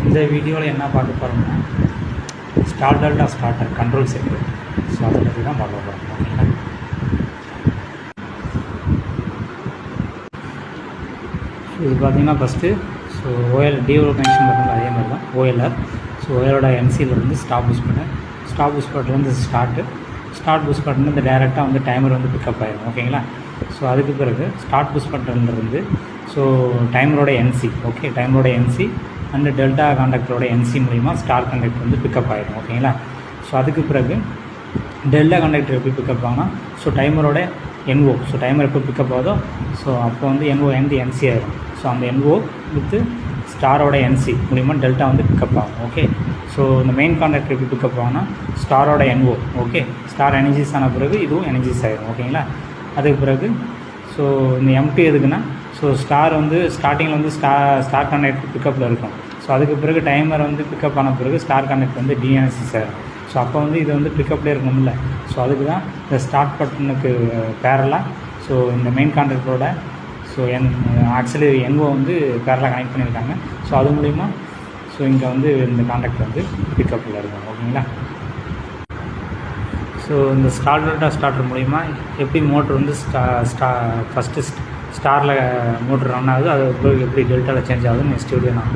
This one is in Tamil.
இந்த வீடியோவில் என்ன பார்க்க போகிறோம்னா star delta starter control set. So அதை பற்றி தான் பார்க்க போகிறோம். ஓகேங்களா? இது பார்த்திங்கன்னா first so OL DO connection பார்த்தோம்னா அதே மாதிரி தான் ஓஎல்ஆர். ஸோ ஓஎலோட என்சியிலேருந்து ஸ்டாப் புஷ் பண்ணேன். ஸ்டாப் புஷ் பட்டன்லேருந்து ஸ்டார்ட் புஷ் பட்டன்லேருந்து டேரெக்டாக வந்து டைமர் வந்து பிக்கப் ஆகிடும். ஓகேங்களா? ஸோ அதுக்கு பிறகு ஸ்டார்ட் புஷ் பட்டன்லேருந்து ஸோ டைமரோட என்சி, ஓகே, டைமரோட என்சி அண்டு டெல்டா கான்டாக்டரோட என்சி மூலிமா ஸ்டார் கான்டாக்ட் வந்து பிக்கப் ஆகிடும். ஓகேங்களா? ஸோ அதுக்கு பிறகு டெல்டா கான்டாக்டர் எப்படி பிக்கப் ஆகுனா ஸோ டைமரோட என்ஓ, ஸோ டைமர் எப்போ பிக்கப் ஆகுதோ ஸோ அப்போ வந்து என்ஓ வந்து என்சி ஆகிடும். ஸோ அந்த என்ஓ வித்து ஸ்டாரோட என்சி மூலிமா டெல்டா வந்து பிக்கப் ஆகும். ஓகே. ஸோ இந்த மெயின் கான்டாக்டர் எப்படி பிக்கப் ஆகுனா ஸ்டாரோட என்ஓ, ஓகே, ஸ்டார் எனர்ஜிஸ் ஆன பிறகு இதுவும் எனர்ஜிஸ் ஆகிடும். ஓகேங்களா? அதுக்கு பிறகு ஸோ இந்த எம்டி எதுக்குன்னா ஸோ ஸ்டார் வந்து ஸ்டார்டிங்கில் வந்து ஸ்டார் கான்டாக்ட் பிக்கப்பில் இருக்கும். ஸோ அதுக்கு பிறகு டைமர் வந்து பிக்கப் ஆன பிறகு ஸ்டார் கான்டாக்ட் வந்து டிஎன்எஸ்எஸ் ஆகிடும். ஸோ அப்போ வந்து இது வந்து பிக்கப்லேயே இருக்கணும்ல. ஸோ அதுக்கு தான் இந்த ஸ்டார்ட் பட்டனுக்கு பேரலாக ஸோ இந்த மெயின் கான்டாக்டரோட ஸோ ஆக்சுவலி என்ஓ வந்து பேரலாக கனெக்ட் பண்ணியிருக்காங்க. ஸோ அது மூலிமா ஸோ இங்கே வந்து இந்த கான்டாக்ட் வந்து பிக்கப்பில் இருக்கும். ஓகேங்களா? ஸோ இந்த ஸ்டார் டெல்டா ஸ்டார்டர் மூலிமா எப்படி மோட்ரு வந்து ஃபஸ்ட்டு ஸ்டாரில் மோட்ரு ரன் ஆகுது, அது எப்படி டெல்டாவில் சேஞ்ச் ஆகுதுன்னு நெக்ஸ்ட் வீடியோ நான்